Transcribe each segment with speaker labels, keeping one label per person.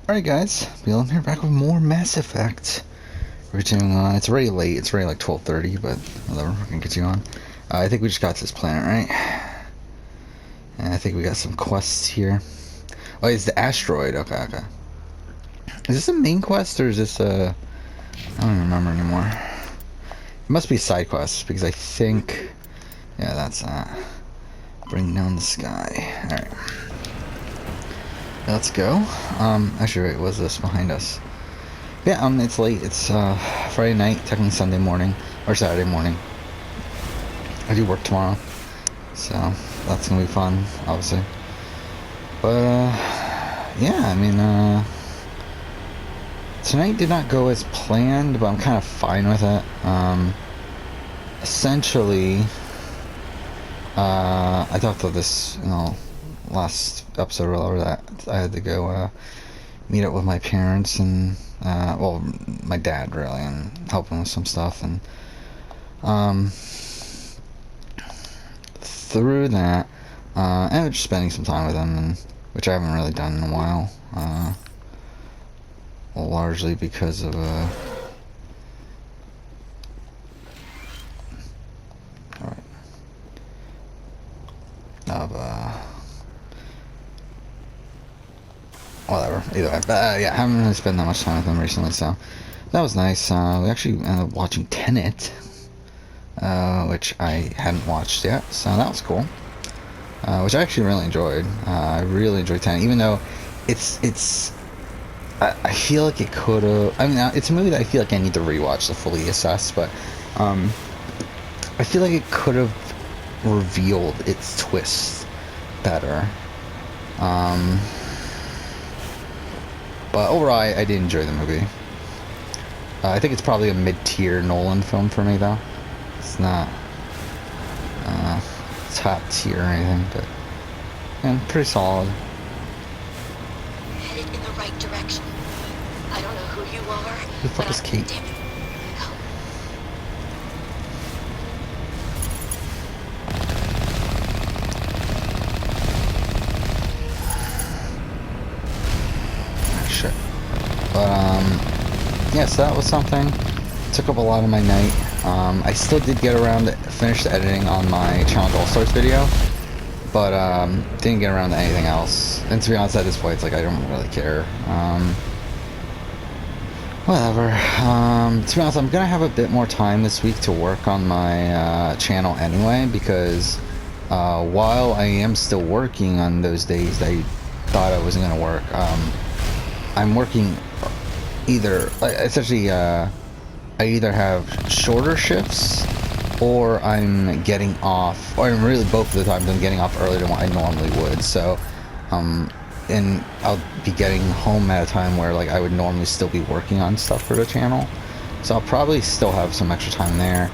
Speaker 1: Alright guys, Bill here, back with more Mass Effect. We're doing, it's already late, it's already like 12:30, but whatever, we're gonna get you on. I think we just got to this planet, right? And I think we got some quests here. Oh, it's the asteroid, okay. Is this a main quest, or is this a... I don't remember anymore. It must be side quests, because I think... Yeah, that's that. Bring down the sky. Alright. Let's go. Actually, wait, what's this behind us? Yeah, it's late. It's Friday night, technically Sunday morning, or Saturday morning. I do work tomorrow, so that's gonna be fun, obviously. But yeah, I mean, tonight did not go as planned, but I'm kind of fine with it. Essentially, I talked about this, last episode or whatever, that I had to go meet up with my parents and well, my dad really, and help him with some stuff, and through that and just spending some time with him, and which I haven't really done in a while, largely because of whatever, either way. But yeah, I haven't really spent that much time with him recently, so that was nice. We actually ended up watching Tenet, which I hadn't watched yet, so that was cool. Which I actually really enjoyed. I really enjoyed Tenet, even though I feel like it could have... I mean, it's a movie that I feel like I need to rewatch to fully assess, but I feel like it could have revealed its twist better. But overall, I did enjoy the movie. I think it's probably a mid-tier Nolan film for me, though. It's not top tier or anything, but pretty solid.
Speaker 2: Headed in the right direction. I don't know who you are.
Speaker 1: Who the fuck is Kate?
Speaker 2: Damn it.
Speaker 1: Shit. But yeah, so that was something. Took up a lot of my night. I still did get around to finish the editing on my Challenge All-Stars video, but didn't get around to anything else. And to be honest, at this point, it's like I don't really care. Whatever. To be honest, I'm gonna have a bit more time this week to work on my channel anyway, because while I am still working on those days that I thought I wasn't gonna work, I'm working either, essentially, I either have shorter shifts, or I'm getting off, or really both of the times I'm getting off earlier than what I normally would, so, and I'll be getting home at a time where, like, I would normally still be working on stuff for the channel, so I'll probably still have some extra time there.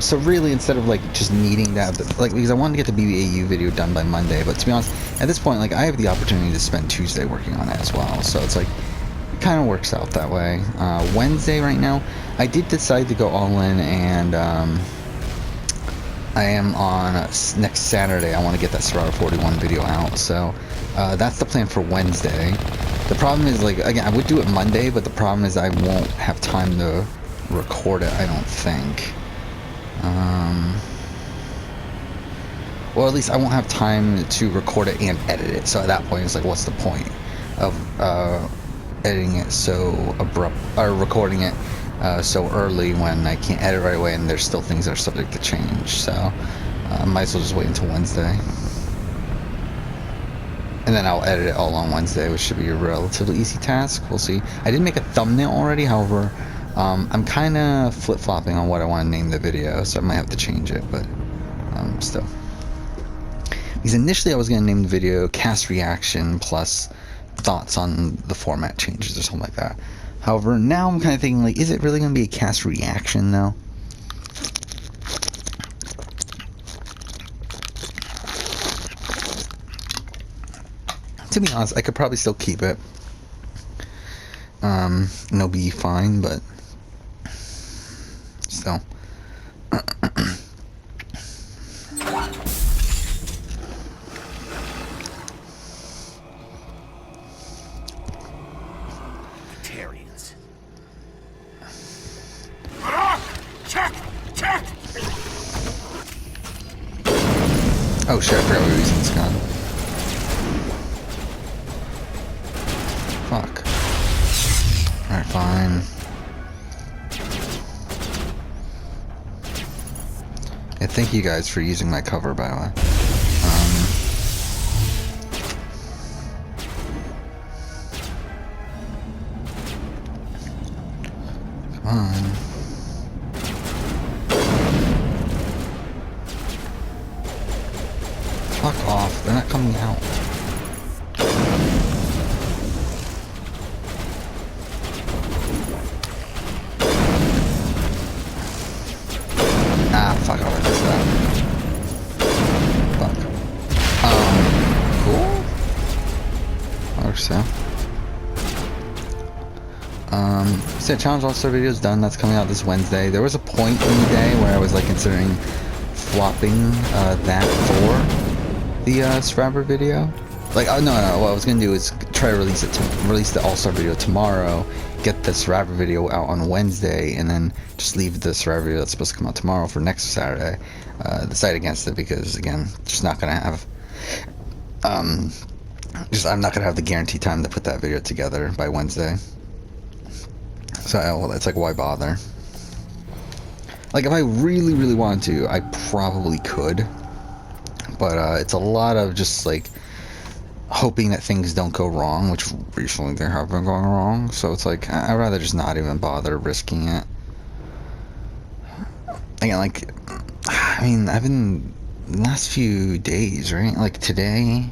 Speaker 1: So really, instead of, like, just needing that, like, because I wanted to get the BBAU video done by Monday, but to be honest, at this point, like, I have the opportunity to spend Tuesday working on it as well, so it's like, it kind of works out that way. Wednesday right now, I did decide to go all in, and I am on next Saturday. I want to get that Serato 41 video out, so that's the plan for Wednesday. The problem is, like, again, I would do it Monday, but the problem is I won't have time to record it, I don't think. Well, at least I won't have time to record it and edit it, so at that point it's like, what's the point of editing it so abrupt, or recording it so early when I can't edit right away and there's still things that are subject to change, so I might as well just wait until Wednesday. And then I'll edit it all on Wednesday, which should be a relatively easy task. We'll see. I did make a thumbnail already, however, I'm kind of flip-flopping on what I want to name the video, so I might have to change it, but still. Because initially I was going to name the video Cast Reaction plus thoughts on the format changes or something like that. However, now I'm kind of thinking, like, is it really going to be a cast reaction, though? To be honest, I could probably still keep it. And it'll be fine, but still.
Speaker 3: Tarians.
Speaker 4: Check! Check!
Speaker 1: Oh shit, I forgot we were using this gun. Fuck. Alright, fine. Yeah, thank you guys for using my cover, by the way. Come on. Fuck off, they're not coming out. Ah, fuck off, I missed that. Fuck. Cool? Or so. So yeah, Challenge All-Star video is done. That's coming out this Wednesday. There was a point in the day where I was like considering flopping that for the Survivor video. Like, oh no, what I was gonna do is try to release the All-Star video tomorrow, get the Survivor video out on Wednesday, and then just leave the Survivor video that's supposed to come out tomorrow for next Saturday. Decide against it because again, just not gonna have I'm not gonna have the guaranteed time to put that video together by Wednesday. So well, it's like, why bother? Like, if I really, really wanted to, I probably could. But it's a lot of just like hoping that things don't go wrong, which recently they have been going wrong. So it's like, I'd rather just not even bother risking it. Again, like, I mean, I've been the last few days, right? Like today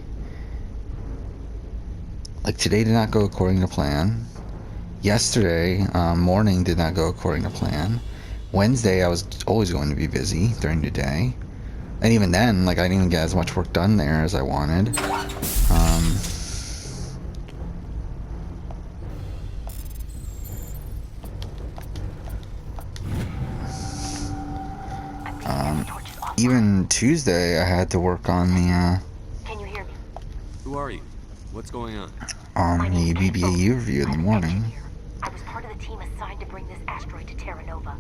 Speaker 1: did not go according to plan. Yesterday morning did not go according to plan. Wednesday I was always going to be busy during the day, and even then, like, I didn't even get as much work done there as I wanted. Even Tuesday I had to work on the
Speaker 2: Can you hear me?
Speaker 3: Who are you? What's going on?
Speaker 1: the BBAU review in the morning.
Speaker 2: I was part of the team assigned to bring this asteroid to Terra Nova.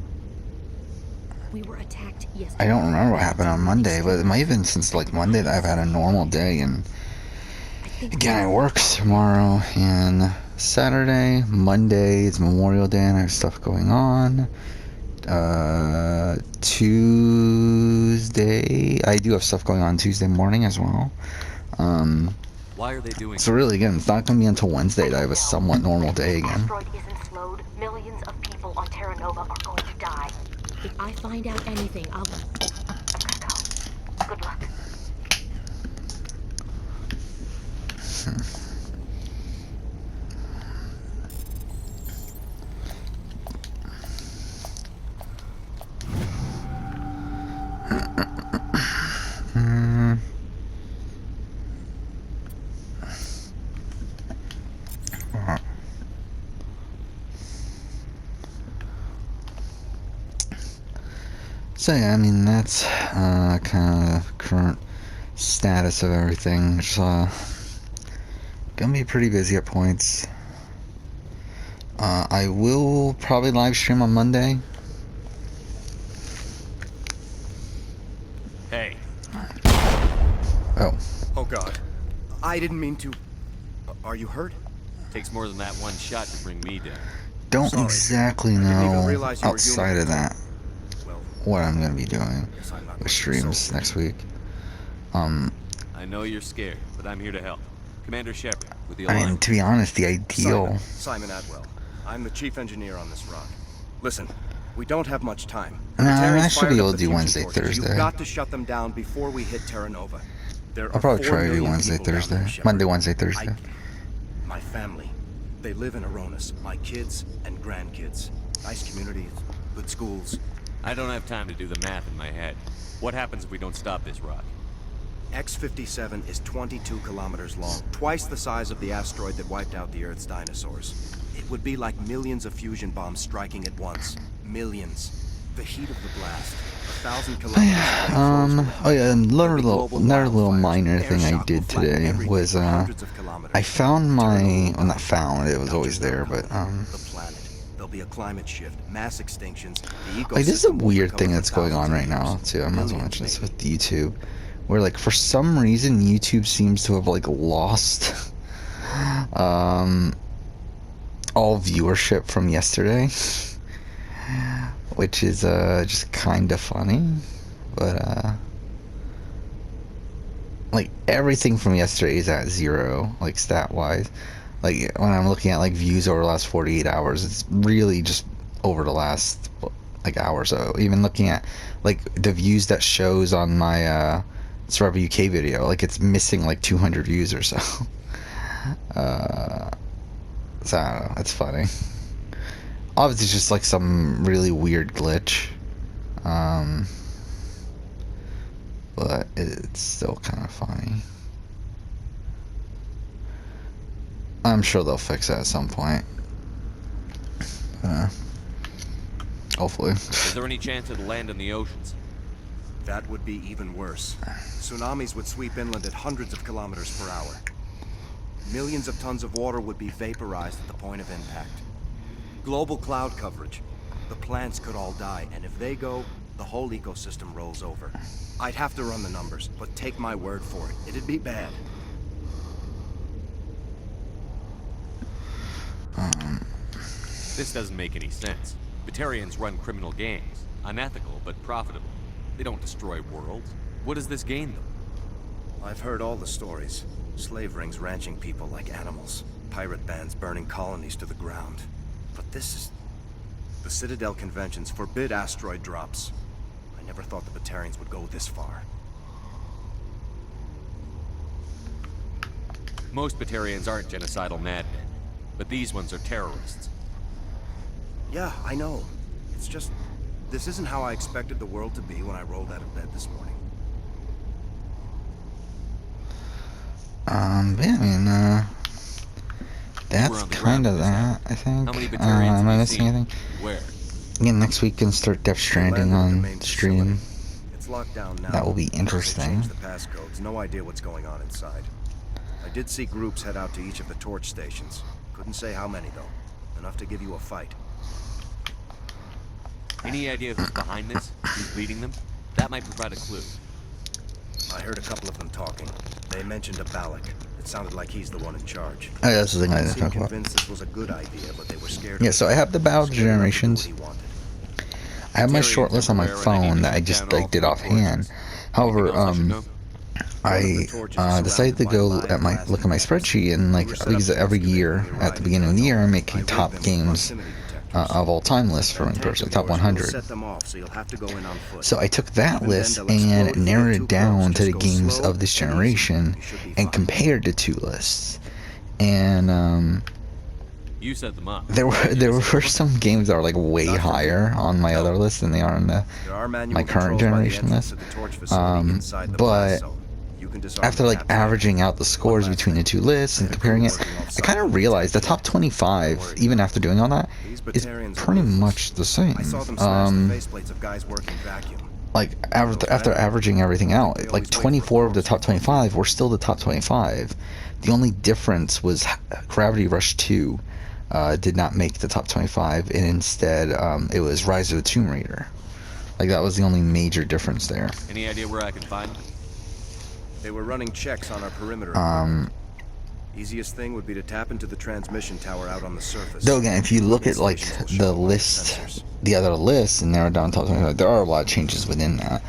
Speaker 2: We were attacked yesterday.
Speaker 1: I don't remember what happened on Monday, but it might have been since like Monday that I've had a normal day, and again, I work tomorrow and Saturday. Monday is Memorial Day and I have stuff going on. Tuesday, I do have stuff going on Tuesday morning as well.
Speaker 3: Why are they doing
Speaker 1: So really, again, it's not going to be until Wednesday that I have a somewhat normal day
Speaker 2: If the
Speaker 1: again.
Speaker 2: asteroid isn't slowed, millions of people on Terra Nova are going to die. If I find out anything, I'll... I'm gonna go. Good luck.
Speaker 1: So yeah, I mean, that's kind of current status of everything. It's gonna be pretty busy at points. I will probably live stream on Monday.
Speaker 3: Hey.
Speaker 1: Oh.
Speaker 4: Oh god. I didn't mean to... Are you hurt?
Speaker 3: Takes more than that one shot to bring me down.
Speaker 1: Don't
Speaker 4: Sorry.
Speaker 1: exactly
Speaker 4: I didn't even
Speaker 1: know
Speaker 4: realize you were
Speaker 1: outside
Speaker 4: human.
Speaker 1: of that
Speaker 4: Well,
Speaker 1: what I'm gonna be doing
Speaker 4: guess I'm not
Speaker 1: with
Speaker 4: going to
Speaker 1: streams
Speaker 4: solve
Speaker 1: next week.
Speaker 3: I know you're scared, but I'm here to help. Commander Shepard with the
Speaker 1: I mean,
Speaker 3: Alliance.
Speaker 1: to be honest, the ideal.
Speaker 4: Simon Atwell. I'm the chief engineer on this rock. Listen, we don't have much time.
Speaker 1: No,
Speaker 4: The
Speaker 1: I
Speaker 4: Terrans
Speaker 1: should
Speaker 4: fired
Speaker 1: be
Speaker 4: up
Speaker 1: able
Speaker 4: the
Speaker 1: to do
Speaker 4: fusion
Speaker 1: Wednesday,
Speaker 4: torches.
Speaker 1: Thursday.
Speaker 4: You've got to shut them down before we hit Terra Nova. There
Speaker 1: I'll
Speaker 4: are
Speaker 1: probably
Speaker 4: 4
Speaker 1: try to do
Speaker 4: million
Speaker 1: Wednesday,
Speaker 4: people down
Speaker 1: Thursday.
Speaker 4: there, Shepard.
Speaker 1: Monday, Wednesday, Thursday.
Speaker 4: My family, they live in Aronis. My kids and grandkids. Nice communities, good schools.
Speaker 3: I don't have time to do the math in my head. What happens if we don't stop this rock?
Speaker 4: X57 is 22 kilometers long, twice the size of the asteroid that wiped out the Earth's dinosaurs. It would be like millions of fusion bombs striking at once. Millions. The heat of the blast. 1,000 kilometers.
Speaker 1: Oh yeah, another little minor thing I did today was I found my, well, not found, it was always there, but
Speaker 4: the planet. There'll be a climate shift, mass extinctions.
Speaker 1: like, this is a weird thing that's going on right now too. I might as well mention this with YouTube, where like for some reason YouTube seems to have like lost all viewership from yesterday, which is just kind of funny, but like everything from yesterday is at 0, like stat wise. Like when I'm looking at like views over the last 48 hours, it's really just over the last like hour or so. Even looking at like the views that shows on my Survivor UK video, like it's missing like 200 views or so. So I don't know, it's funny. Obviously it's just like some really weird glitch, but it's still kind of funny. I'm sure they'll fix that at some point. Hopefully.
Speaker 3: Is there any chance it'll land in the oceans?
Speaker 4: That would be even worse. Tsunamis would sweep inland at hundreds of kilometers per hour. Millions of tons of water would be vaporized at the point of impact. Global cloud coverage. The plants could all die, and if they go, the whole ecosystem rolls over. I'd have to run the numbers, but take my word for it. It'd be bad.
Speaker 3: This doesn't make any sense. Batarians run criminal gangs. Unethical, but profitable. They don't destroy worlds. What does this gain them?
Speaker 4: I've heard all the stories. Slave rings ranching people like animals. Pirate bands burning colonies to the ground. But this is... The Citadel Conventions forbid asteroid drops. I never thought the Batarians would go this far.
Speaker 3: Most Batarians aren't genocidal madmen, but these ones are terrorists.
Speaker 4: Yeah, I know. It's just... This isn't how I expected the world to be when I rolled out of bed this morning.
Speaker 1: Yeah, I mean, that's kind of that, I think.
Speaker 3: How many Batarians
Speaker 1: am I
Speaker 3: have you
Speaker 1: missing
Speaker 3: seen?
Speaker 1: anything?
Speaker 3: Where?
Speaker 1: Again, next week can start Death Stranding
Speaker 4: Landed at the
Speaker 1: on
Speaker 4: main
Speaker 1: stream.
Speaker 4: facility. It's locked down now.
Speaker 1: That will be
Speaker 4: They
Speaker 1: interesting.
Speaker 4: changed the passcodes. No idea what's going on inside. I did see groups head out to each of the torch stations. Couldn't say how many though. Enough to give you a fight.
Speaker 3: Any idea who's behind this? Who's leading them? That might provide a clue.
Speaker 4: I heard a couple of them talking. They mentioned a Balak. It sounded like he's the one in charge.
Speaker 1: Oh, yeah, that's the thing I
Speaker 4: They
Speaker 1: didn't
Speaker 4: seemed
Speaker 1: talk about.
Speaker 4: convinced this was a good idea, but they were scared.
Speaker 1: Yeah, so I have the battle
Speaker 4: Scared enough to do
Speaker 1: generations.
Speaker 4: what he wanted.
Speaker 1: I have my
Speaker 3: Batarians
Speaker 1: short list on my
Speaker 3: everywhere, and I need
Speaker 1: phone
Speaker 3: to
Speaker 1: that I
Speaker 3: shut
Speaker 1: just
Speaker 3: down
Speaker 1: like
Speaker 3: all
Speaker 1: did
Speaker 3: three
Speaker 1: offhand.
Speaker 3: torches.
Speaker 1: However,
Speaker 3: Anything else I should know?
Speaker 1: I decided to go at my look at my spreadsheet and like because every year at the beginning of the year I make a top games of all time list for me personally, top 100. So I took that list and narrowed it down to the games of this generation and compared the two lists. And
Speaker 3: You set them up.
Speaker 1: there were some games that were like way higher on my other list than they are on my current generation list. But after like averaging out the scores between the two lists and comparing it, I kind of realized the top 25, even after doing all that, is pretty much the same. Like after averaging everything out, like 24 of the top 25 were still the top 25. The only difference was Gravity Rush 2 did not make the top 25, and instead it was Rise of the Tomb Raider. Like that was the only major difference there.
Speaker 3: Any idea where I can find them?
Speaker 4: They were running checks on our perimeter. Easiest thing would be to tap into the transmission tower out on the surface.
Speaker 1: Though again, if you look at like the list, the other lists, and narrow down top 25, there are a lot of changes within that.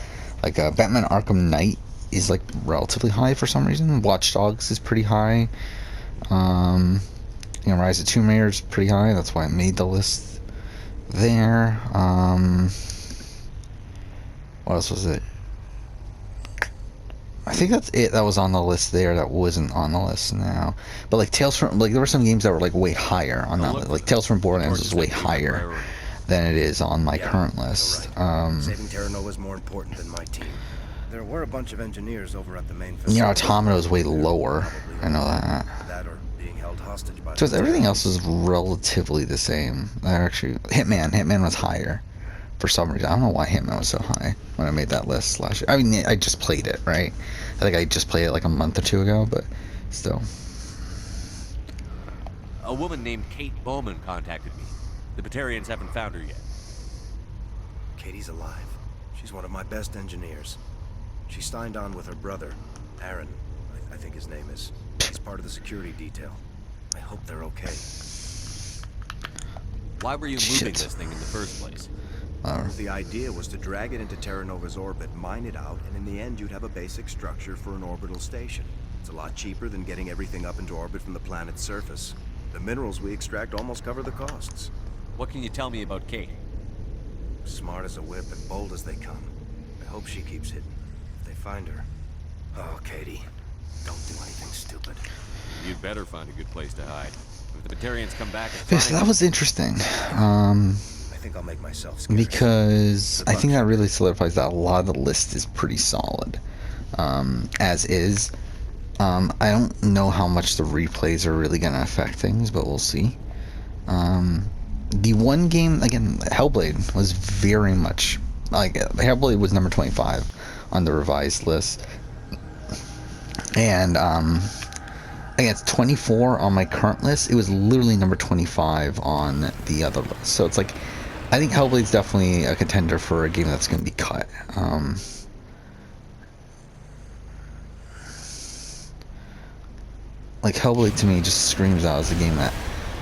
Speaker 1: Like Batman Arkham Knight is like relatively high for some reason. Watch Dogs is pretty high. Rise of Tomb Raider is pretty high. That's why I made the list there. What else was it? I think that's it that was on the list there that wasn't on the list now. But like Tales from, like there were some games that were like way higher on that list. Like Tales from Borderlands is way higher than it is on my current list.
Speaker 4: Saving Terra Nova is more important than my team. There were a bunch of engineers over at the main facility.
Speaker 1: Automata is way lower. I know that.
Speaker 4: That or being held hostage by
Speaker 1: Because everything else is relatively the same. Actually, Hitman was higher. for some reason. I don't know why Hitman was so high when I made that list last year. I mean, I just played it, right? I think I just played it like a month or two ago, but still.
Speaker 3: A woman named Kate Bowman contacted me. The Batarians haven't found her yet.
Speaker 4: Katie's alive. She's one of my best engineers. She signed on with her brother, Aaron, I think his name is. He's part of the security detail. I hope they're okay.
Speaker 3: Why were you moving this thing in the first place?
Speaker 4: The idea was to drag it into Terra Nova's orbit, mine it out, and in the end you'd have a basic structure for an orbital station. It's a lot cheaper than getting everything up into orbit from the planet's surface. The minerals we extract almost cover the costs.
Speaker 3: What can you tell me about Kate?
Speaker 4: Smart as a whip and bold as they come. I hope she keeps hidden. If they find her... Oh, Katie, don't do anything stupid.
Speaker 3: You'd better find a good place to hide. If the Batarians come back and
Speaker 1: Yeah, so that was interesting.
Speaker 4: I think I'll make myself scarce.
Speaker 1: Because I think that really solidifies that a lot of the list is pretty solid. As is. I don't know how much the replays are really going to affect things, but we'll see. The one game, again, Hellblade was very much... like, Hellblade was number 25 on the revised list. And, again, it's 24 on my current list. It was literally number 25 on the other list. So it's like, I think Hellblade's definitely a contender for a game that's going to be cut. Like, Hellblade to me just screams out as a game that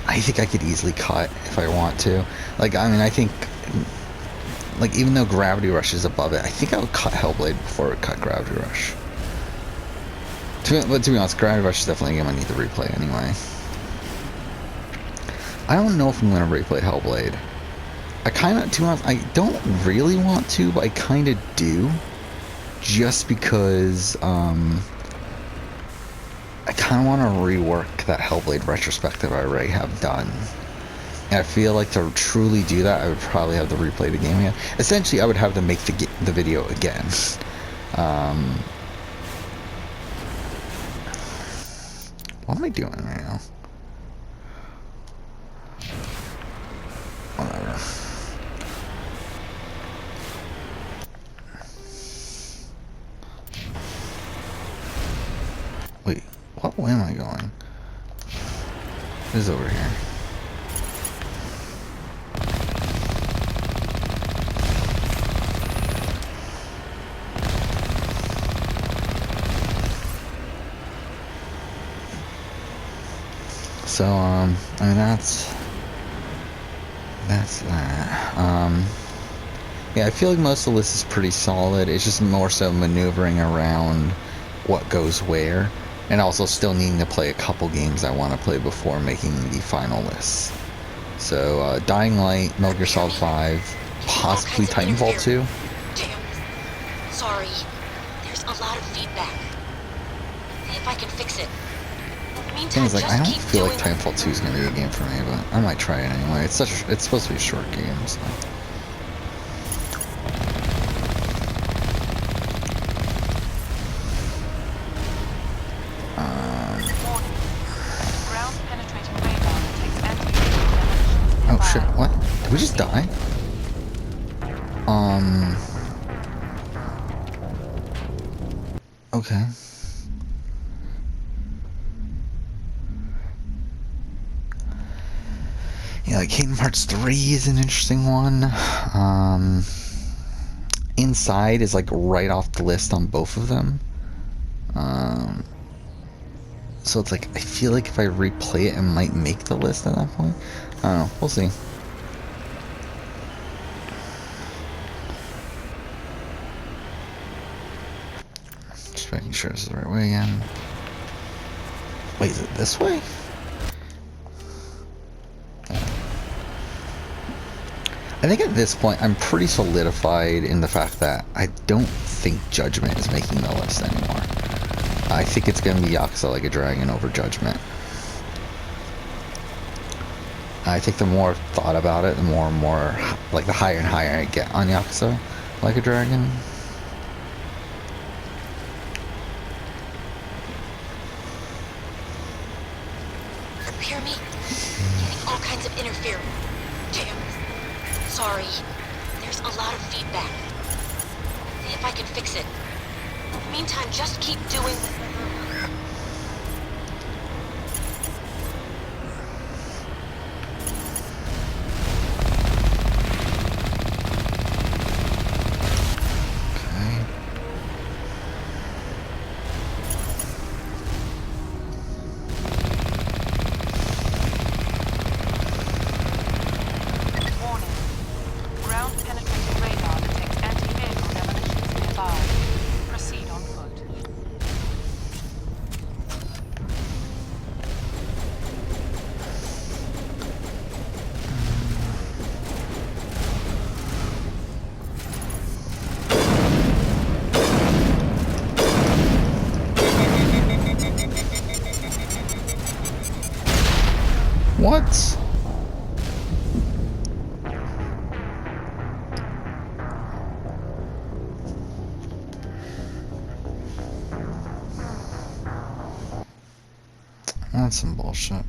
Speaker 1: I think I could easily cut if I want to. Like, I mean, I think, like, even though Gravity Rush is above it, I think I would cut Hellblade before I would cut Gravity Rush. But to be honest, Gravity Rush is definitely a game I need to replay anyway. I don't know if I'm going to replay Hellblade. I kind of, to be honest, I don't really want to, but I kind of do. Just because, I kind of want to rework that Hellblade retrospective I already have done. And I feel like to truly do that, I would probably have to replay the game again. Essentially, I would have to make the video again. What am I doing right now? Whatever. Wait, what way am I going? This is over here. So, I mean, that's that. Yeah, I feel like most of the list is pretty solid. It's just more so maneuvering around what goes where, and also still needing to play a couple games I want to play before making the final list. So, Dying Light, Metal Gear Solid 5, possibly Titanfall 2.
Speaker 2: Damn. Sorry. There's a lot of feedback. See if I can fix it.
Speaker 1: Things like, I don't feel like Titanfall 2 is going to be a game for me, but I might try it anyway. It's supposed to be a short game, so. Oh shit, what? Did we just die? Okay. Yeah, like Kingdom Hearts 3 is an interesting one. Inside is like right off the list on both of them. So it's like, I feel like if I replay it, it might make the list at that point. I don't know, we'll see. Just making sure this is the right way again. Wait, is it this way? I think at this point, I'm pretty solidified in the fact that I don't think Judgment is making the list anymore. I think it's going to be Yakuza Like a Dragon over Judgment. I think the more I've thought about it, the more and more, like the higher and higher I get on Yakuza Like a Dragon.
Speaker 2: Hear me? Getting all kinds of interference. Damn. Sorry. There's a lot of feedback. See if I can fix it. Meantime, just keep doing...
Speaker 1: What? That's some bullshit.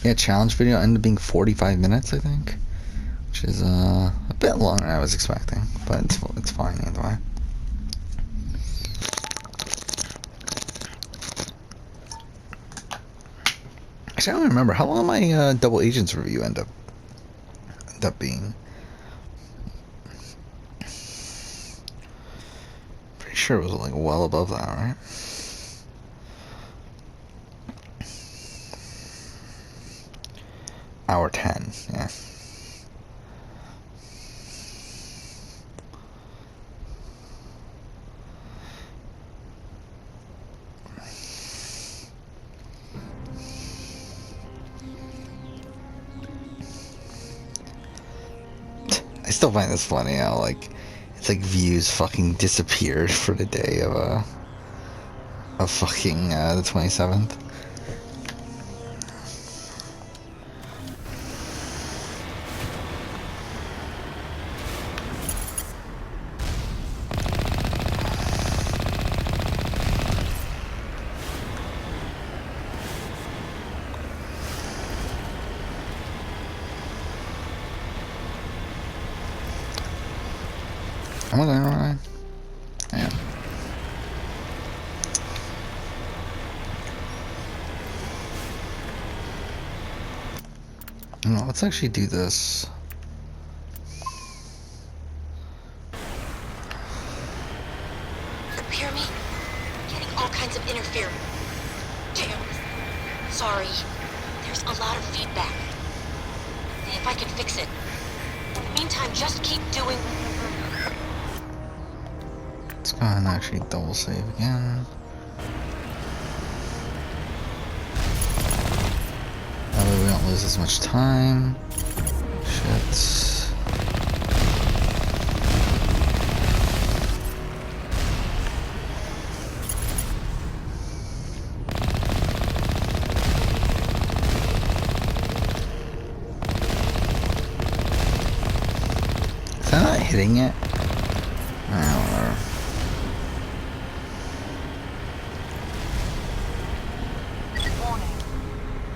Speaker 1: Yeah, challenge video ended up being 45 minutes, I think, which is a bit longer than I was expecting, but it's fine either way. Actually, I don't remember how long my Double Agents review end up being. Pretty sure it was like well above that, right? Hour 10, yeah. I still find this funny how like it's like views fucking disappeared for the day of fucking the 27th. Am I going right? Yeah. No, let's actually do this.
Speaker 2: You hear me? Getting all kinds of interference. Damn. Sorry. There's a lot of feedback. See if I can fix it. Meantime, just keep doing...
Speaker 1: Let's go ahead and actually double save again. That way we don't lose as much time. Shit. Is that not hitting it? I don't know.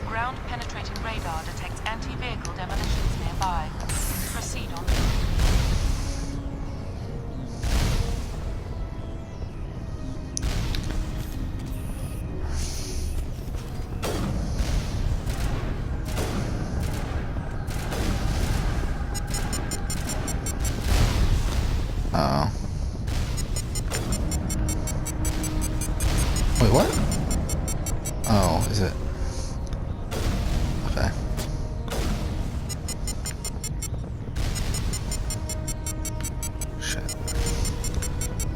Speaker 5: Ground-penetrating radar detects anti-vehicle demolitions nearby. Proceed on foot.
Speaker 1: Uh-oh. Wait, what? Oh, is it? Okay. Shit.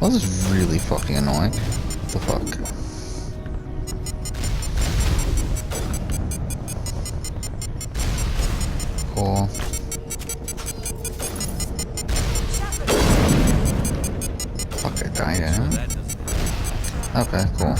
Speaker 1: Well, this is really fucking annoying. What the fuck? Cool. Fuck, I died in it. Okay, cool.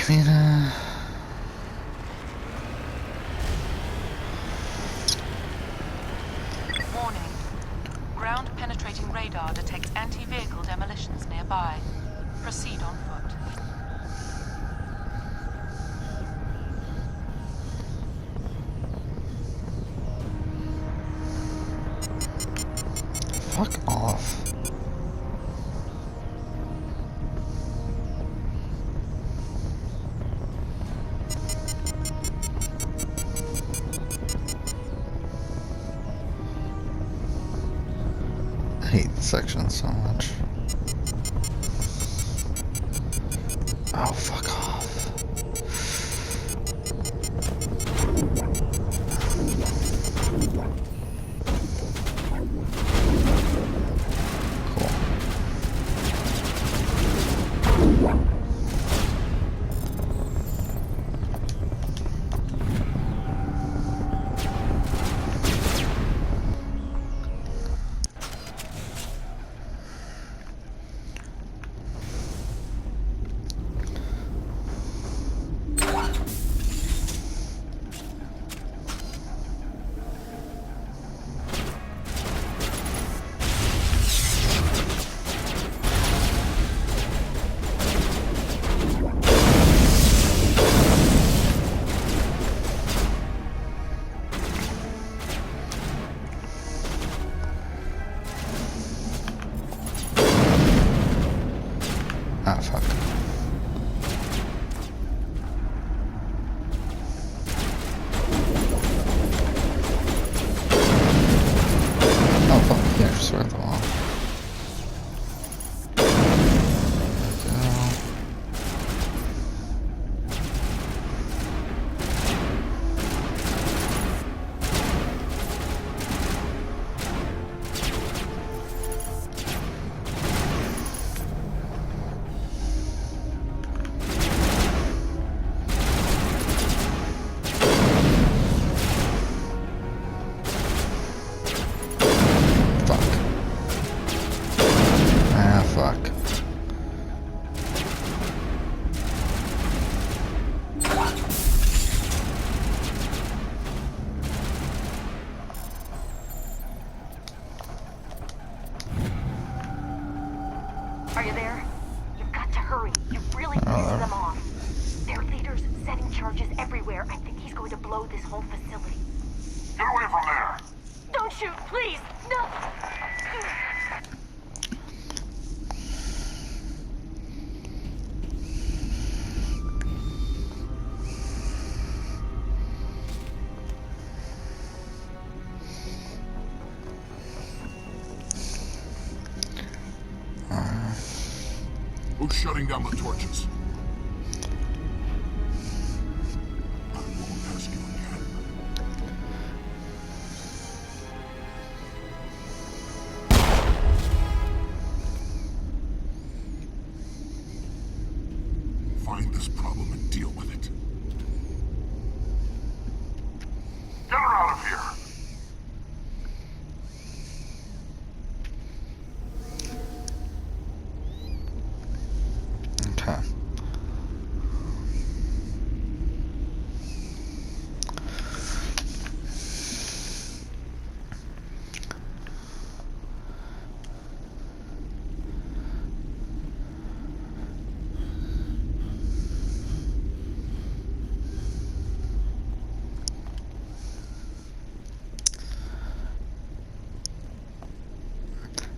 Speaker 1: I mean,
Speaker 5: Warning. Ground penetrating radar detects anti-vehicle demolitions nearby. Proceed on foot.
Speaker 1: fuck off. I hate this section so much. Oh, fuck off. Cool. Ah, fuck. Oh, fuck. Yeah, just right the wall. Fuck. Ah, fuck.
Speaker 2: Are you there? You've got to hurry. You've really pissed them off. Their leader's setting charges everywhere. I think he's going to blow this whole facility.
Speaker 6: Get away from there!
Speaker 2: Don't shoot, please! No!
Speaker 6: Who's shutting down the torches? I won't ask you again. Find this problem and deal with it. Get her out of here!
Speaker 1: Okay.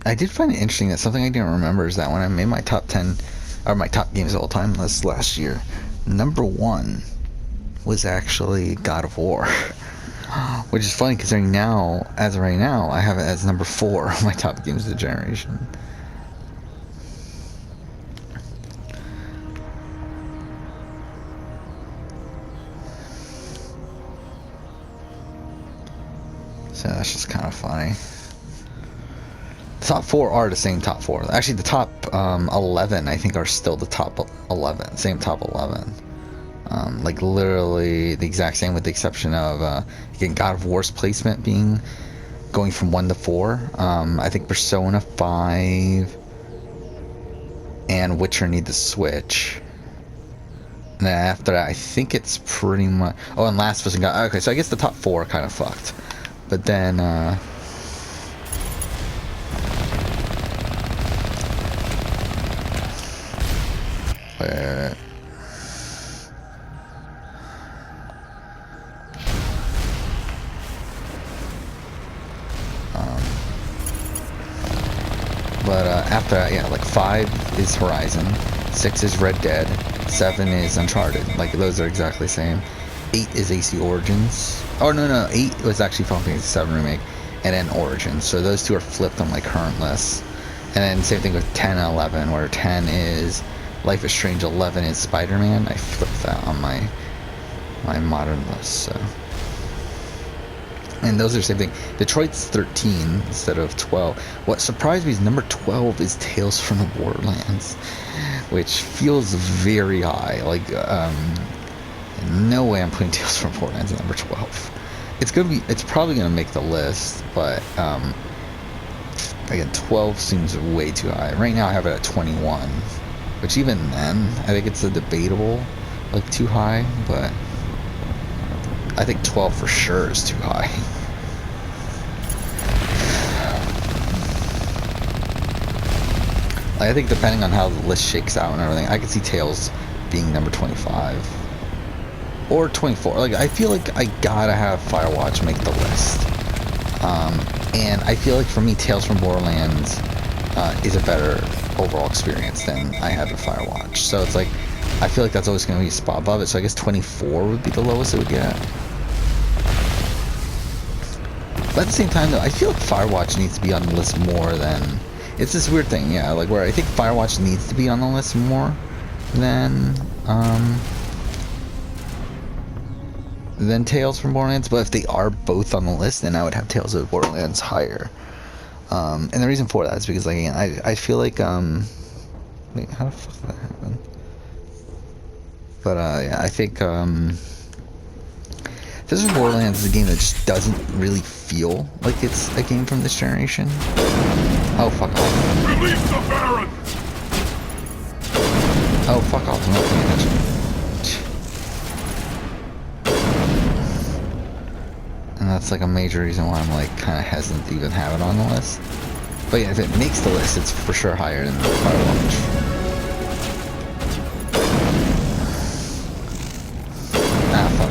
Speaker 1: I did find it interesting that something I didn't remember is that when I made my top 10 or my top games of all time list last year, number 1 was actually God of War. Which is funny because as of right now, I have it as number 4 of my top games of the generation. So that's just kind of funny. Top 4 are the same top 4. Actually, the top 11, I think, are still the top 11. Same top 11. Like, literally the exact same with the exception of, again, God of War's placement going from 1 to 4. I think Persona 5 and Witcher need to switch. And then after that, I think it's pretty much... Oh, and last person got... Okay, so I guess the top 4 kind of fucked. But then, where... But after that, yeah, like 5 is Horizon, 6 is Red Dead, 7 is Uncharted. Like, those are exactly the same. 8 is AC Origins. Oh, no, 8 was actually Final Fantasy 7 Remake, and then Origins. So those 2 are flipped on my current list. And then same thing with 10 and 11, where 10 is Life is Strange, 11 is Spider-Man. I flipped that on my modern list, so... And those are the same thing. Detroit's 13 instead of 12. What surprised me is number 12 is Tales from the Borderlands, which feels very high. Like, no way I'm putting Tales from the Borderlands at number 12. It's probably gonna make the list, but again, 12 seems way too high. Right now I have it at 21, which even then, I think it's a debatable, like, too high, but I think 12 for sure is too high. I think depending on how the list shakes out and everything, I could see Tales being number 25 or 24. Like, I feel like I gotta have Firewatch make the list, and I feel like for me, Tales from Borderlands is a better overall experience than I had with Firewatch. So it's like, I feel like that's always going to be a spot above it. So I guess 24 would be the lowest it would get. But at the same time, though, I feel like Firewatch needs to be on the list more than... It's this weird thing, yeah, like where I think Firewatch needs to be on the list more than Tales from Borderlands. But if they are both on the list, then I would have Tales of Borderlands higher. And the reason for that is because, like, again, I feel like, wait, how the fuck did that happen? But, yeah, I think, Tales of Borderlands is a game that just doesn't really feel like it's a game from this generation. Oh, fuck off.
Speaker 6: Release the Baron!
Speaker 1: Oh, fuck off, I'm not paying attention. And that's, like, a major reason why I'm, like, kind of hesitant to even have it on the list. But yeah, if it makes the list, it's for sure higher than Firewatch. Ah, fuck.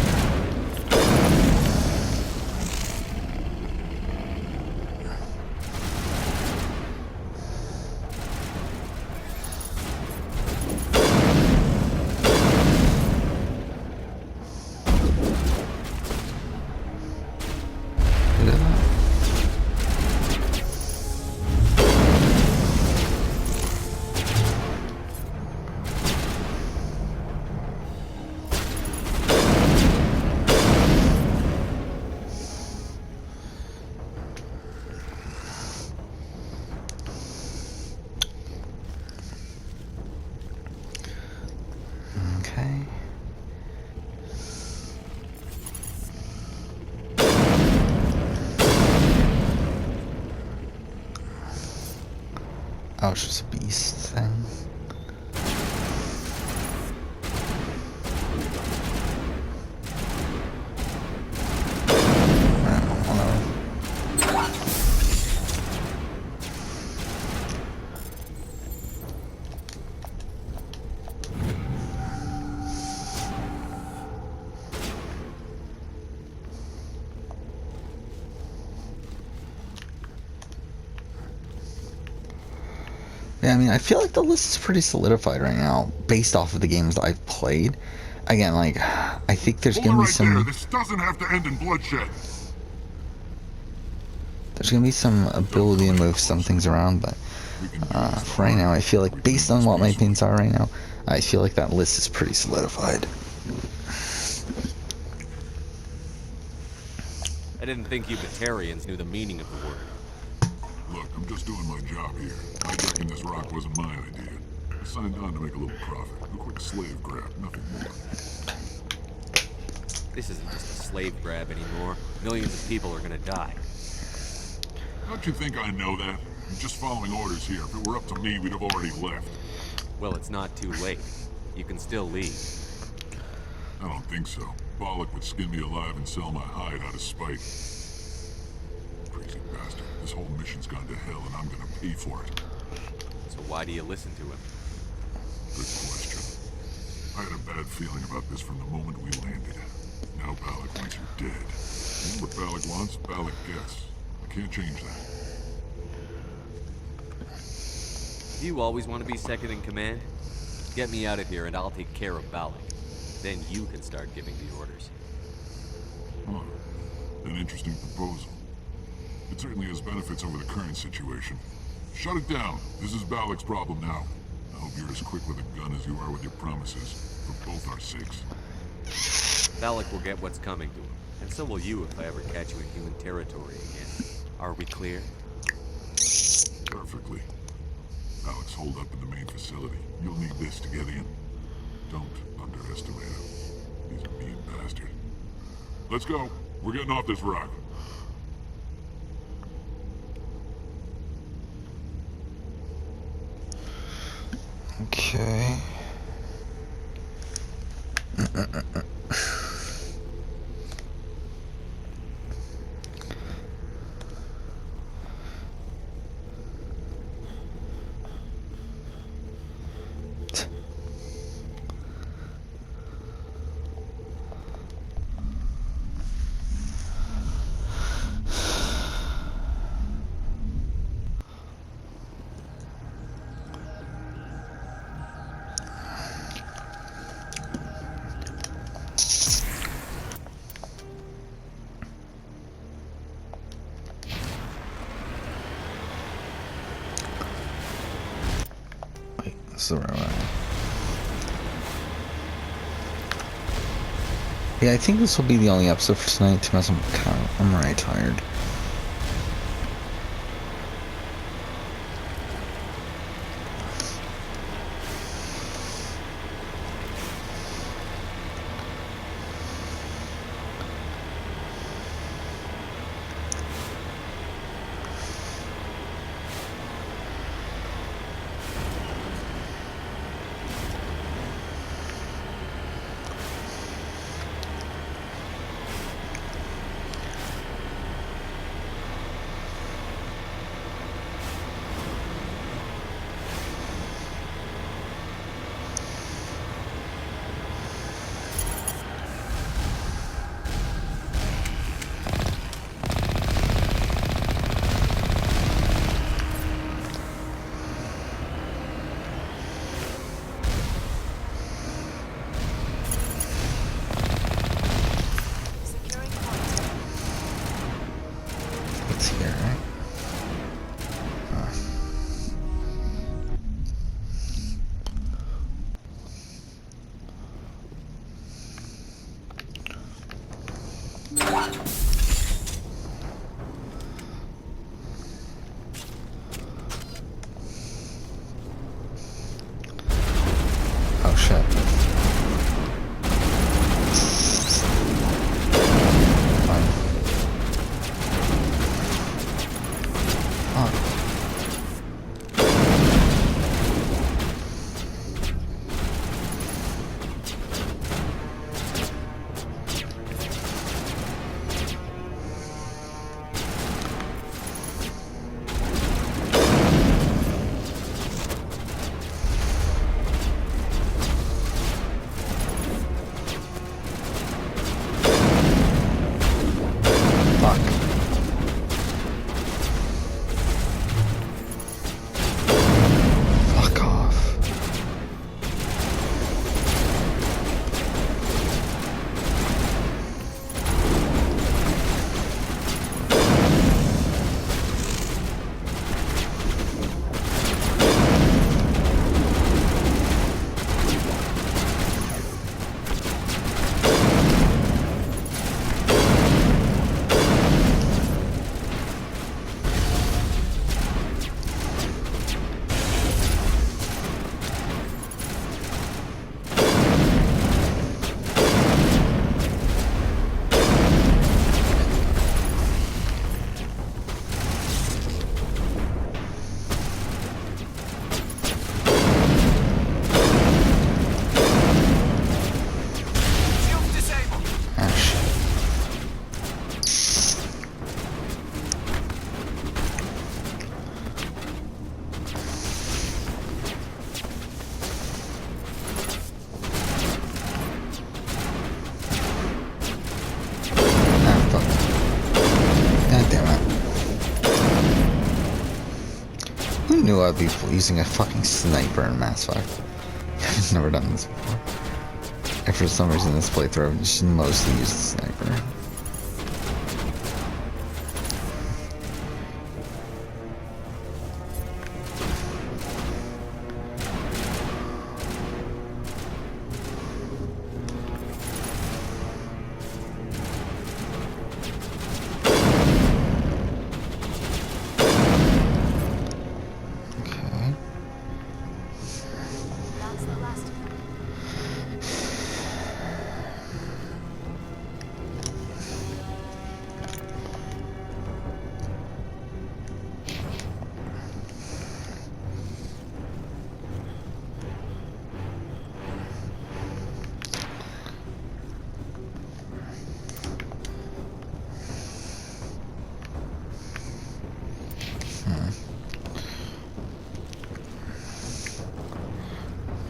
Speaker 1: Oh, it's just a beast thing. Yeah, I mean, I feel like the list is pretty solidified right now, based off of the games that I've played. Again, like, I think there's gonna be some...
Speaker 6: There. This doesn't have to end in bloodshed.
Speaker 1: There's gonna be some ability to move some things around, but for right now, I feel like, based on what my opinions are right now, I feel like that list is pretty solidified.
Speaker 3: I didn't think you Batarians knew the meaning of the word.
Speaker 6: Look, I'm just doing my job here. I reckon this rock wasn't my idea. I signed on to make a little profit. A quick slave grab, nothing more.
Speaker 3: This isn't just a slave grab anymore. Millions of people are gonna die.
Speaker 6: Don't you think I know that? I'm just following orders here. If it were up to me, we'd have already left.
Speaker 3: Well, it's not too late. You can still leave.
Speaker 6: I don't think so. Balak would skin me alive and sell my hide out of spite. Crazy bastard. This whole mission's gone to hell and I'm gonna pay for it.
Speaker 3: So why do you listen to him?
Speaker 6: Good question. I had a bad feeling about this from the moment we landed. Now Balak wants you dead. And what Balak wants, Balak gets. I can't change that.
Speaker 3: Do you always want to be second in command? Get me out of here and I'll take care of Balak. Then you can start giving the orders.
Speaker 6: Huh. An interesting proposal. It certainly has benefits over the current situation. Shut it down. This is Balak's problem now. I hope you're as quick with a gun as you are with your promises. For both our sakes.
Speaker 3: Balak will get what's coming to him. And so will you if I ever catch you in human territory again. Are we clear?
Speaker 6: Perfectly. Balak's holed up in the main facility. You'll need this to get in. Don't underestimate him. He's a mean bastard. Let's go. We're getting off this rock.
Speaker 1: Okay. That's the right way. Yeah, I think this will be the only episode for tonight because I'm really tired. Who knew I'd be using a fucking sniper in Mass Effect? I've never done this before. And for some reason, this playthrough, I've just mostly used the sniper.
Speaker 5: That's the last of them.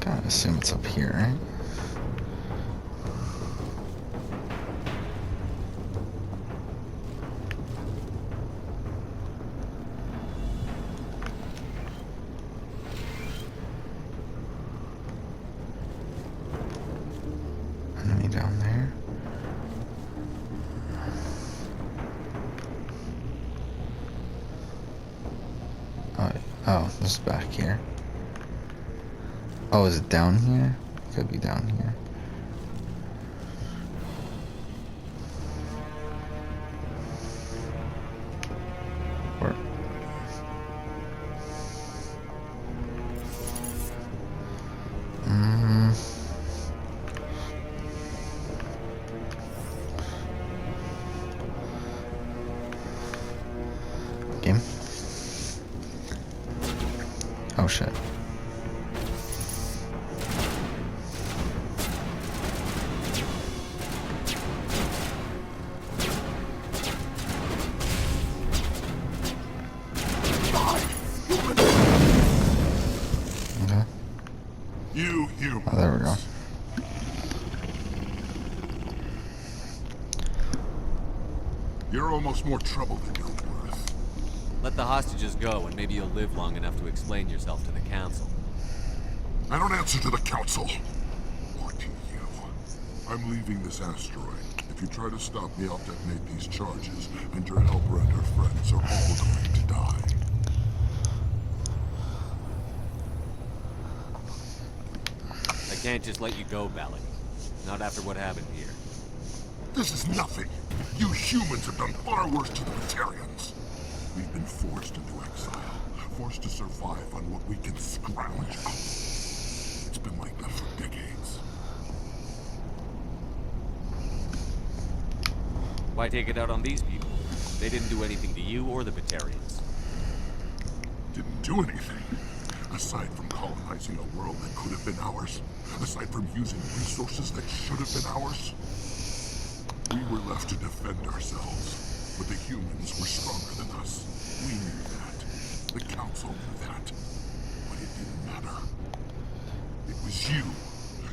Speaker 1: Gotta assume it's up here, right? Enemy down there. Oh, this is back here. Oh, is it down here? Could be down here. Or... Game. Oh shit. Okay.
Speaker 6: You humans.
Speaker 1: Oh, there we go.
Speaker 6: You're almost more trouble than you're worth.
Speaker 3: Let the hostages go, and maybe you'll live long enough to explain yourself to the council.
Speaker 6: I don't answer to the council. Or to you. I'm leaving this asteroid. If you try to stop me, I'll detonate these charges, and your helper and her friends are all going to die.
Speaker 3: I can't just let you go, Balak. Not after what happened here.
Speaker 6: This is nothing. You humans have done far worse to the Batarians. We've been forced into exile, forced to survive on what we can scrounge up. It's been like that for decades.
Speaker 3: Why take it out on these people? They didn't do anything to you or the Batarians.
Speaker 6: Didn't do anything. Aside from colonizing a world that could have been ours. Aside from using resources that should have been ours. We were left to defend ourselves. But the humans were stronger than us. We knew that. The council knew that. But it didn't matter. It was you.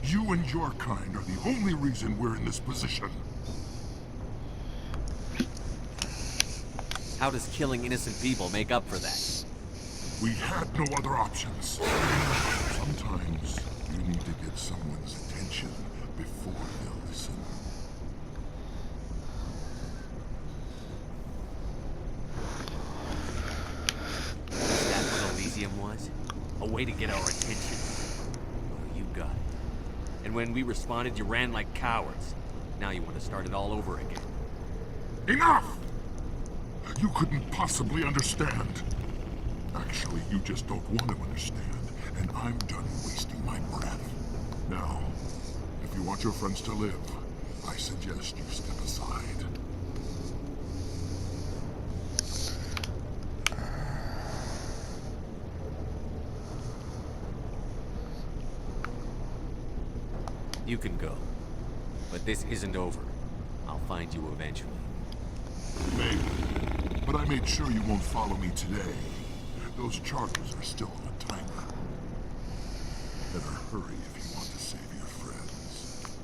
Speaker 6: You and your kind are the only reason we're in this position.
Speaker 3: How does killing innocent people make up for that?
Speaker 6: We had no other options. Sometimes you need to get someone's attention before they'll listen.
Speaker 3: Is that what Elysium was? A way to get our attention? Oh, you got it. And when we responded, you ran like cowards. Now you want to start it all over again.
Speaker 6: Enough! You couldn't possibly understand. Actually, you just don't want to understand, and I'm done wasting my breath. Now, if you want your friends to live, I suggest you step aside.
Speaker 3: You can go. But this isn't over. I'll find you eventually.
Speaker 6: Maybe. But I made sure you won't follow me today. Those charges are still on a timer. Better hurry if you want to save your friends.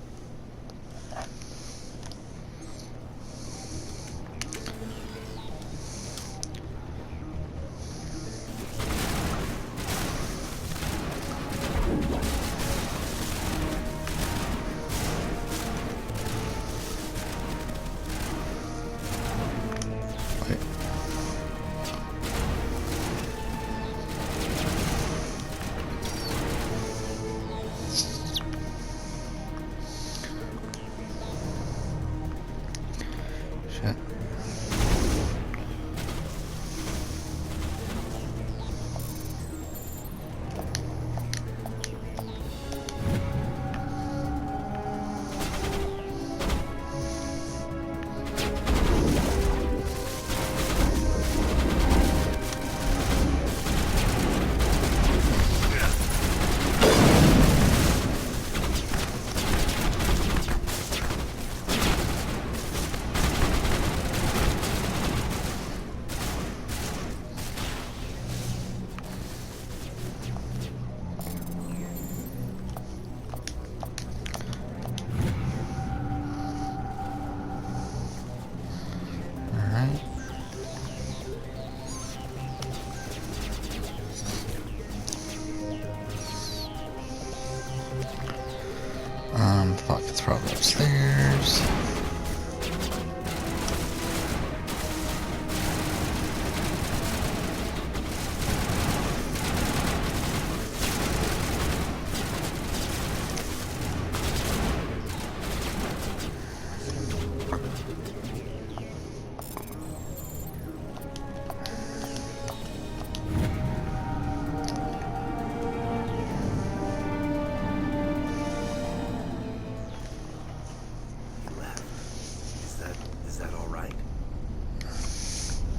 Speaker 1: It's probably upstairs.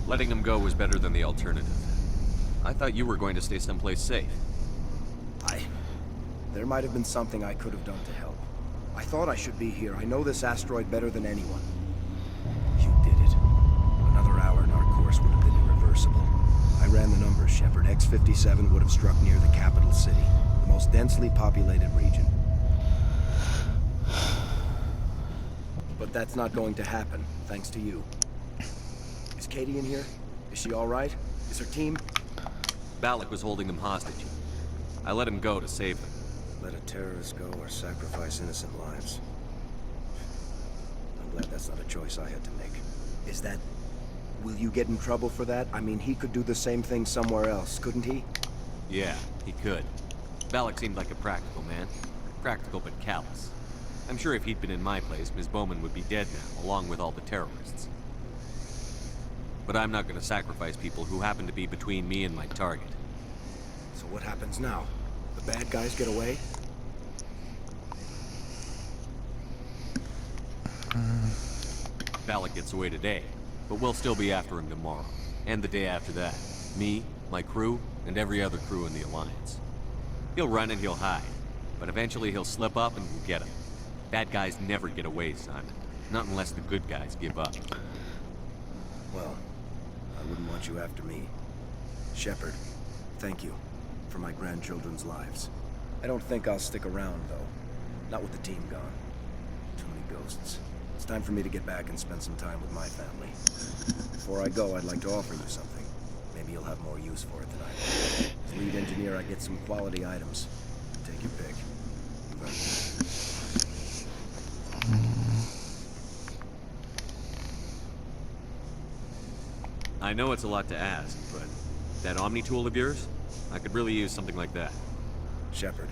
Speaker 3: Letting him go was better than the alternative. I thought you were going to stay someplace safe.
Speaker 4: There might have been something I could have done to help. I thought I should be here. I know this asteroid better than anyone. You did it. Another hour and our course would have been irreversible. I ran the numbers, Shepard. X57 would have struck near the capital city, the most densely populated region. But that's not going to happen, thanks to you. Is Katie in here? Is she all right? Is her team?
Speaker 3: Balak was holding them hostage. I let him go to save them.
Speaker 4: Let a terrorist go or sacrifice innocent lives. I'm glad that's not a choice I had to make. Is that... Will you get in trouble for that? I mean, he could do the same thing somewhere else, couldn't he?
Speaker 3: Yeah, he could. Balak seemed like a practical man. Practical but callous. I'm sure if he'd been in my place, Ms. Bowman would be dead now, along with all the terrorists. But I'm not going to sacrifice people who happen to be between me and my target.
Speaker 4: So what happens now? The bad guys get away?
Speaker 3: Balak gets away today, but we'll still be after him tomorrow. And the day after that. Me, my crew, and every other crew in the Alliance. He'll run and he'll hide, but eventually he'll slip up and we'll get him. Bad guys never get away, Simon. Not unless the good guys give up.
Speaker 4: Well, I wouldn't want you after me. Shepard, thank you for my grandchildren's lives. I don't think I'll stick around, though. Not with the team gone. Too many ghosts. It's time for me to get back and spend some time with my family. Before I go, I'd like to offer you something. Maybe you'll have more use for it than I will. As lead engineer, I get some quality items. Take your pick.
Speaker 3: I know it's a lot to ask, but that Omni tool of yours? I could really use something like that.
Speaker 4: Shepard,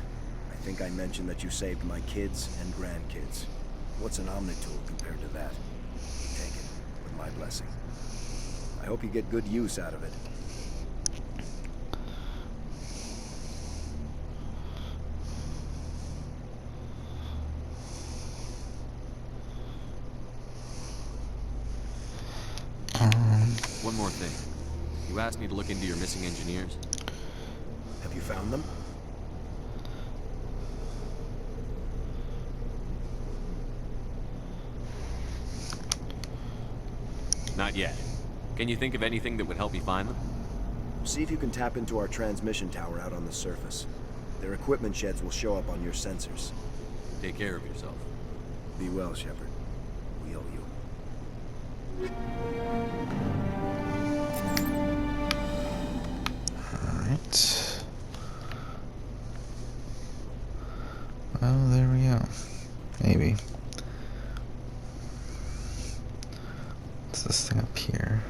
Speaker 4: I think I mentioned that you saved my kids and grandkids. What's an Omni tool compared to that? Take it, with my blessing. I hope you get good use out of it.
Speaker 3: One more thing. You asked me to look into your missing engineers.
Speaker 4: Have you found them?
Speaker 3: Not yet. Can you think of anything that would help me find them?
Speaker 4: See if you can tap into our transmission tower out on the surface. Their equipment sheds will show up on your sensors.
Speaker 3: Take care of yourself.
Speaker 4: Be well, Shepard. We owe you.
Speaker 1: Alright. Well, there we go. Maybe. What's this thing up here?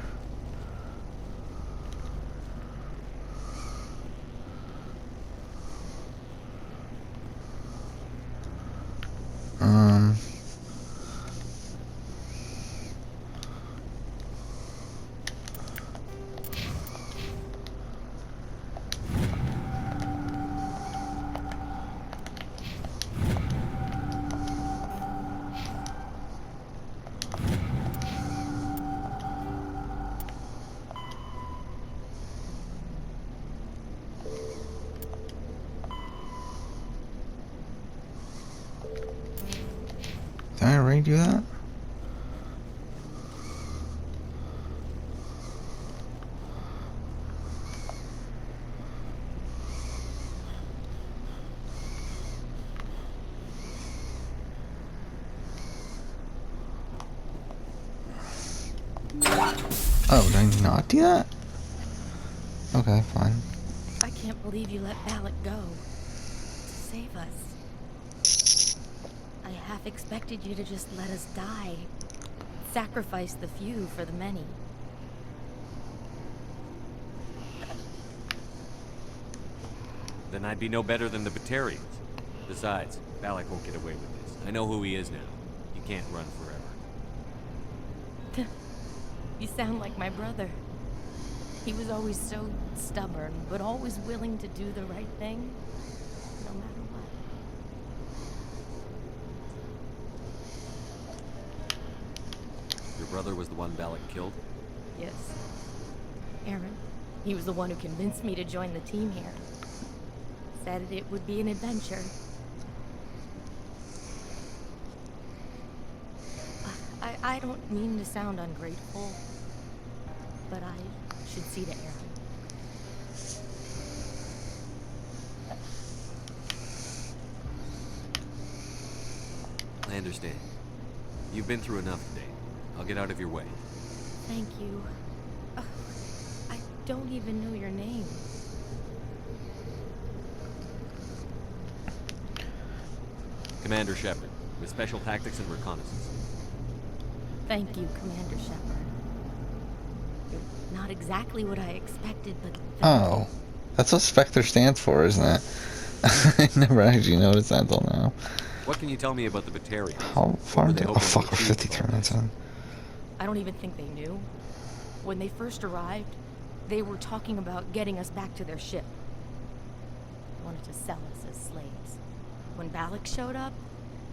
Speaker 1: Did I already do that? Oh, did I not do that? Okay, fine.
Speaker 2: I can't believe you let Balak go. To save us. I half expected you to just let us die. Sacrifice the few for the many.
Speaker 3: Then I'd be no better than the Batarians. Besides, Balak won't get away with this. I know who he is now. He can't run forever.
Speaker 2: You sound like my brother. He was always so stubborn, but always willing to do the right thing, no matter what.
Speaker 3: Your brother was the one Balak killed?
Speaker 2: Yes. Aaron. He was the one who convinced me to join the team here. Said it would be an adventure. I don't mean to sound ungrateful, but I should see to Aaron.
Speaker 3: I understand. You've been through enough today. I'll get out of your way.
Speaker 2: Thank you. I don't even know your name.
Speaker 3: Commander Shepard, with Special Tactics and Reconnaissance.
Speaker 2: Thank you, Commander Shepard. You're not exactly what I expected, but...
Speaker 1: Oh, that's what Spectre stands for, isn't it? I never actually noticed that till now.
Speaker 3: What can you tell me about the Batarians?
Speaker 1: How far
Speaker 3: What were they
Speaker 1: did... Oh
Speaker 3: hoping to
Speaker 1: fuck, we're
Speaker 3: achieve
Speaker 1: 53
Speaker 3: with all
Speaker 1: minutes
Speaker 3: this?
Speaker 1: in.
Speaker 2: I don't even think they knew. When they first arrived, they were talking about getting us back to their ship. They wanted to sell us as slaves. When Balak showed up,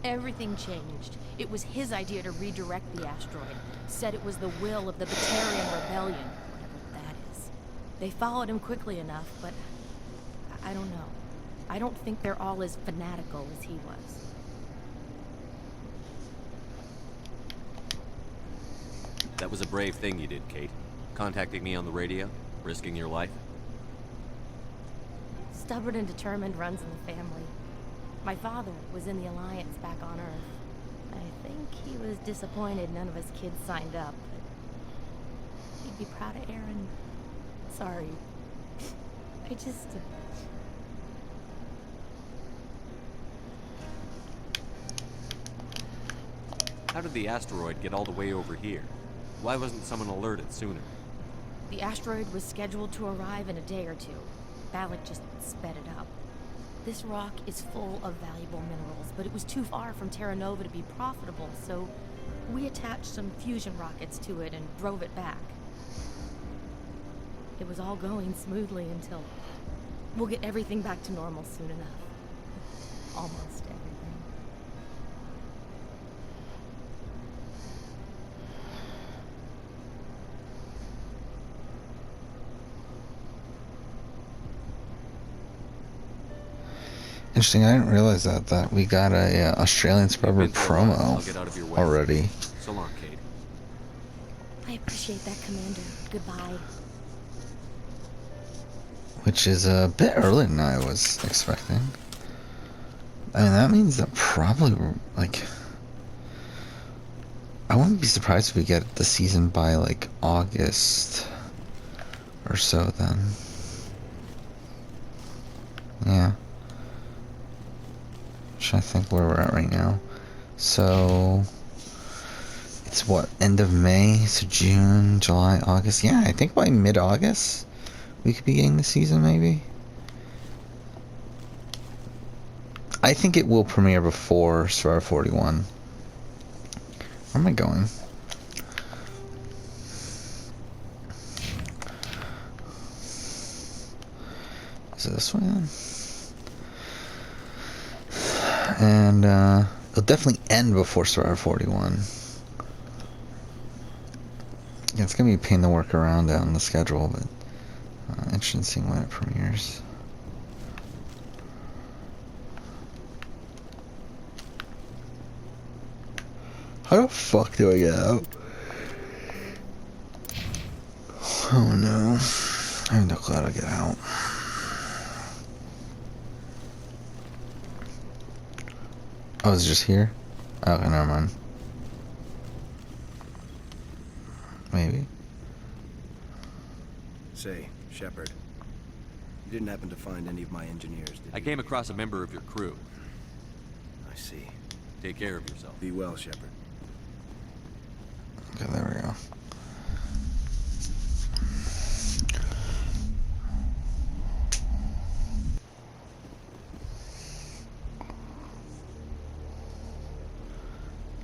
Speaker 2: everything changed. It was his idea to redirect the asteroid. Said it was the will of the Batarian Rebellion, whatever that is. They followed him quickly enough, but I don't know. I don't think they're all as fanatical as he was.
Speaker 3: That was a brave thing you did, Kate. Contacting me on the radio, risking your life.
Speaker 2: Stubborn and determined runs in the family. My father was in the Alliance back on Earth. I think he was disappointed none of his kids signed up, but he'd be proud of Aaron. Sorry. I just...
Speaker 3: How did the asteroid get all the way over here? Why wasn't someone alerted sooner?
Speaker 2: The asteroid was scheduled to arrive in a day or two. Balak just sped it up. This rock is full of valuable minerals, but it was too far from Terra Nova to be profitable, so we attached some fusion rockets to it and drove it back. It was all going smoothly until... We'll get everything back to normal soon enough. Almost everything.
Speaker 1: Interesting, I didn't realize that we got a Australian Scrubber
Speaker 3: Been through a lot. I'll
Speaker 1: promo
Speaker 3: get out of your way.
Speaker 1: already.
Speaker 3: So long, Kate.
Speaker 2: I appreciate that, Commander. Goodbye.
Speaker 1: Which is a bit earlier than I was expecting. I mean, that means that probably, like... I wouldn't be surprised if we get the season by, like, August or so then. Yeah. Trying to think where we're at right now. So... It's what, end of May? So June, July, August? Yeah, I think by mid-August we could be getting the season, maybe? I think it will premiere before Survivor 41. Where am I going? Is it this way then? And it'll definitely end before Survivor 41. Yeah, it's gonna be a pain to work around on the schedule, but interesting seeing when it premieres. How the fuck do I get out? Oh no. I have no clue how to get out. Oh, it's just here? Okay, never mind. Maybe.
Speaker 4: Say, Shepard, you didn't happen to find any of my engineers, did you?
Speaker 3: I came across a member of your crew.
Speaker 4: I see.
Speaker 3: Take care of yourself.
Speaker 4: Be well, Shepard.
Speaker 1: Okay, there we go.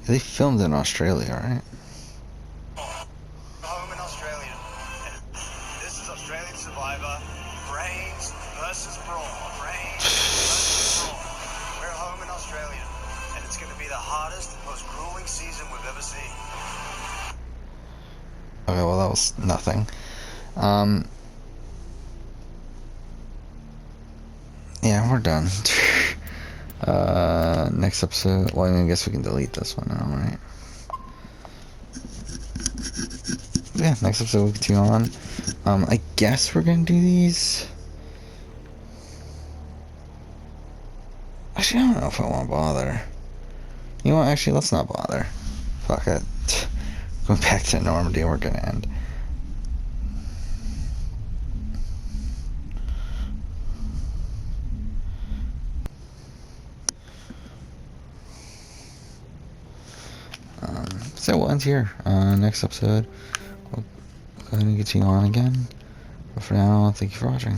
Speaker 1: They filmed in Australia, right?
Speaker 7: Home in Australia. This is Australian Survivor. Brains versus Brawn. Brains versus Brawn. We're home in Australia. And it's going to be the hardest, most grueling season we've ever seen.
Speaker 1: Okay, well that was nothing. Yeah, we're done. Next episode, well I guess we can delete this one now, right? Yeah, next episode we'll continue on. I guess we're gonna do these. Actually, I don't know if I want to bother. You know what, actually, let's not bother. Fuck it. Going back to Normandy, we're gonna end. So we'll end here. Next episode, we'll go ahead and continue on again. But for now, thank you for watching.